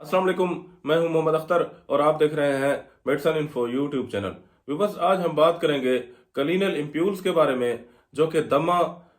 अस्सलाम वालेकुम, मैं हूं मोहम्मद अख्तर और आप देख रहे हैं medicine info YouTube channel. Viewers, आज हम बात करेंगे कलीनल इम्प्यूल्स के बारे में, जो कि दमा,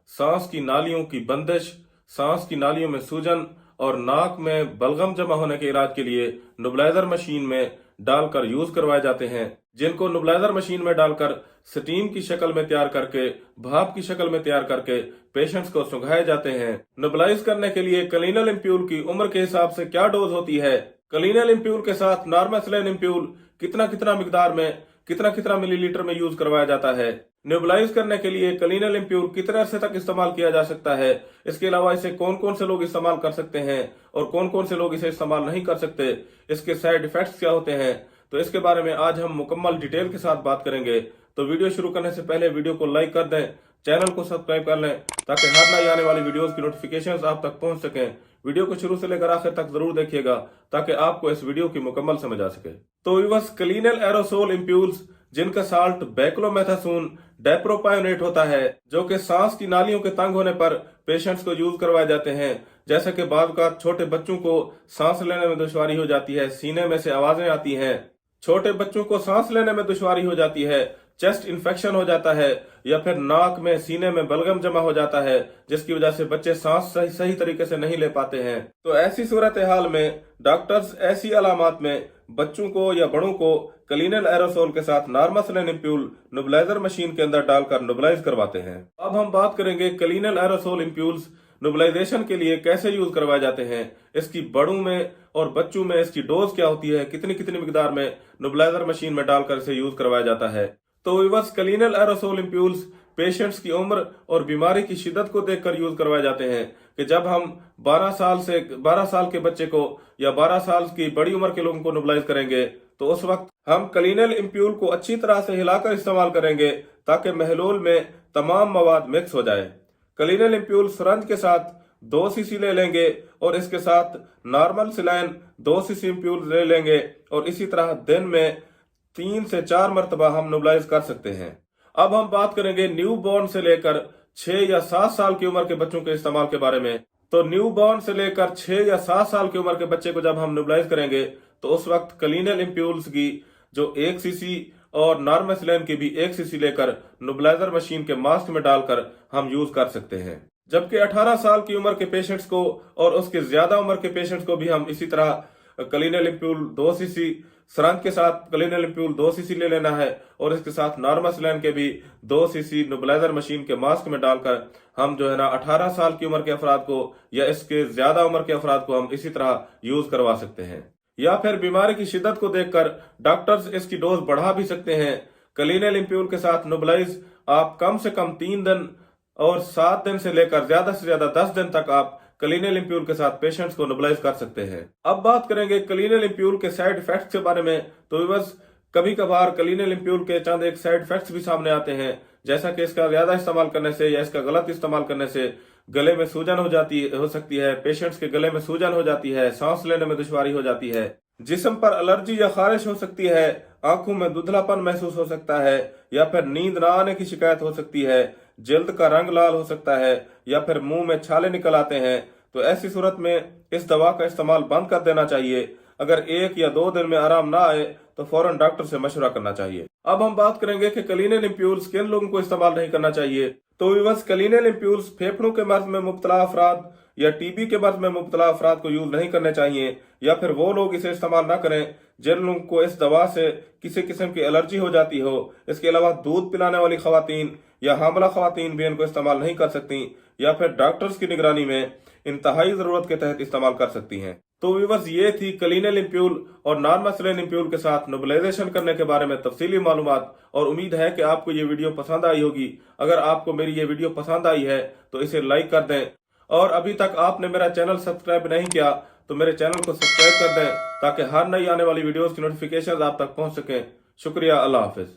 सांस की नालियों की बंदिश, सांस की नालियों में सूजन और नाक में बलगम जमा होने के इलाज के लिए नेबुलाइजर मशीन में डालकर यूज करवाए जाते हैं, जिनको नेबुलाइजर मशीन में डालकर स्टीम की शक्ल में तैयार करके, भाप की शक्ल में तैयार करके पेशेंट्स को सुंघाए जाते हैं। नेबुलाइज करने के लिए कलीनल इम्प्यूल की उम्र के हिसाब से क्या डोज होती है, कलीनल इम्प्यूल के साथ नॉर्मेसलेन इम्प्यूल कितना कितना मिकदार में, कितना कितना मिलीलीटर में यूज करवाया जाता है, नेबुलाइज करने के लिए कलीनल इम्प्यूल कितने अरसे तक इस्तेमाल किया जा सकता है, इसके अलावा इसे कौन कौन से लोग इस्तेमाल कर सकते हैं और कौन कौन से लोग इसे इस्तेमाल नहीं कर सकते, इसके साइड इफेक्ट्स क्या होते हैं, तो इसके बारे में आज हम मुकम्मल डिटेल के साथ बात करेंगे। तो वीडियो शुरू करने से पहले वीडियो को लाइक कर दें, चैनल को सब्सक्राइब कर लें ताकि हर नई आने वाली वीडियोस की नोटिफिकेशंस आप तक पहुंच सकें। वीडियो को शुरू से लेकर आखिर तक जरूर देखिएगा ताकि आपको इस वीडियो की मुकम्मल समझ आ सके। तो व्यूअर्स, कलीनल एरोसोल इम्प्यूल्स, जिनका साल्ट बैक्लोमेथासोन डेप्रोपायोनेट होता है, जो कि सांस की नालियों के तंग होने पर पेशेंट्स को यूज करवाए जाते हैं। जैसे कि बाद का छोटे बच्चों को सांस लेने में दुश्वारी हो जाती है, सीने में से आवाजें आती हैं, छोटे बच्चों को सांस लेने में दुश्वारी हो जाती है, चेस्ट इन्फेक्शन हो जाता है, या फिर नाक में, सीने में बलगम जमा हो जाता है, जिसकी वजह से बच्चे सांस सही तरीके से नहीं ले पाते हैं। तो ऐसी सूरत हाल में डॉक्टर्स ऐसी अलामात में बच्चों को या बड़ों को कलीनल एरोसोल के साथ नॉर्मेसलेन इम्प्यूल नेबुलाइजर मशीन के अंदर डालकर नेबुलाइज करवाते हैं। अब हम बात करेंगे कलीनल एरोसोल इम्प्यूल्स नेबुलाइजेशन के लिए कैसे यूज करवाए जाते हैं, इसकी बड़ों में और बच्चों में इसकी डोज क्या होती है, कितनी कितनी मिकदार में नेबुलाइजर मशीन में डालकर इसे यूज करवाया जाता है। तो व्यूअर्स, कलीनल एरोसोल इम्प्यूल्स पेशेंट्स की उम्र और बीमारी की शिद्दत को देखकर यूज करवाए जाते हैं कि जब हम 12 साल के बच्चे को या 12 साल की बड़ी उम्र के लोगों को नेबुलाइज करेंगे तो उस वक्त हम कलीनल इम्प्यूल को अच्छी तरह से हिलाकर इस्तेमाल करेंगे ताकि महलूल में तमाम मवाद मिक्स हो जाए। कलीनल इम्प्यूल सरंज के साथ 2 सीसी ले लेंगे और इसके साथ नॉर्मल सिलाइन 2 सीसी इम्प्यूल ले लेंगे और इसी तरह दिन में 3 से 4 मरतबा हम नेबुलाइज कर सकते हैं। अब हम बात करेंगे न्यू बॉर्न से लेकर 6 या 7 साल की उम्र के बच्चों के इस्तेमाल के बारे में। तो न्यू बॉर्न से लेकर 6 या 7 साल की उम्र के बच्चे को जब हम नेबुलाइज करेंगे तो उस वक्त कलीनल इम्प्यूल्स की जो 1 सीसी और नॉर्मेसलेन की भी 1 सीसी लेकर नेबुलाइजर मशीन के मास्क में डालकर हम यूज कर सकते हैं। जबकि 18 साल की उम्र के पेशेंट्स को और उसके ज्यादा उम्र के पेशेंट्स को भी हम इसी तरह कलीनल इम्प्यूल 2 सीसी सरंज के साथ कलीनल इम्प्यूल 2 सीसी ले लेना है और इसके साथ नॉर्मेसलेन के भी 2 सीसी नेबुलाइजर मशीन के मास्क में डालकर हम जो है ना 18 साल की उम्र के अफराद को या इसके ज्यादा उम्र के अफराद को हम इसी तरह यूज करवा सकते हैं। या फिर बीमारी की शिद्दत को देखकर डॉक्टर्स इसकी डोज बढ़ा भी सकते हैं। कलीनल इम्प्यूल के साथ नेबुलाइज आप कम से कम 3 दिन और 7 दिन से लेकर ज्यादा से ज्यादा 10 दिन तक आप कलीनल इम्प्यूल के साथ पेशेंट्स को नेबुलाइज कर सकते हैं। अब बात करेंगे कलीनल इम्प्यूल के साइड इफेक्ट्स के बारे में। तो बस कभी कभार कलीनल इम्प्यूल के चंद एक साइड इफेक्ट्स भी सामने आते हैं, जैसा कि इसका ज्यादा इस्तेमाल करने से या इसका गलत इस्तेमाल करने से गले में सूजन हो सकती है, पेशेंट्स के गले में सूजन हो जाती है, सांस लेने में दुश्वारी हो जाती है, जिस्म पर एलर्जी या खारिश हो सकती है, आंखों में धुंधलापन महसूस हो सकता है, या फिर नींद न आने की शिकायत हो सकती है, जल्द का रंग लाल हो सकता है, या फिर मुंह में छाले निकल आते हैं। तो ऐसी सूरत में इस दवा का इस्तेमाल बंद कर देना चाहिए। अगर 1 या 2 दिन में आराम ना आए तो फौरन डॉक्टर से मशवरा करना चाहिए। अब हम बात करेंगे कि कलीनल इम्प्यूल्स किन लोगों को इस्तेमाल नहीं करना चाहिए। तो व्यूअर्स, कलीनल इम्प्यूल्स फेफड़ों के मर्ज में मुब्तला अफराद या टीबी के मर्ज में मुब्तला अफराद को यूज नहीं करने चाहिए, या फिर वो लोग इसे इस्तेमाल ना करें जिन लोगों को इस दवा से किसी किस्म की एलर्जी हो जाती हो। इसके अलावा दूध पिलाने वाली खवातीन या हामला खवातीन भी इनको इस्तेमाल नहीं कर सकती, या फिर डॉक्टर्स की निगरानी में इंतहाई जरूरत के तहत इस्तेमाल कर सकती हैं। तो व्यूअर्स, ये थी कलीनल इम्प्यूल और नॉर्मेसलेन इम्प्यूल के साथ नेबुलाइजेशन करने के बारे में तफसीली मालूमात, और उम्मीद है कि आपको ये वीडियो पसंद आई होगी। अगर आपको मेरी ये वीडियो पसंद आई है तो इसे लाइक कर दें, और अभी तक आपने मेरा चैनल सब्सक्राइब नहीं किया तो मेरे चैनल को सब्सक्राइब कर दें ताकि हर नई आने वाली वीडियोस की नोटिफिकेशन आप तक पहुंच सकें। शुक्रिया, अल्लाह हाफिज।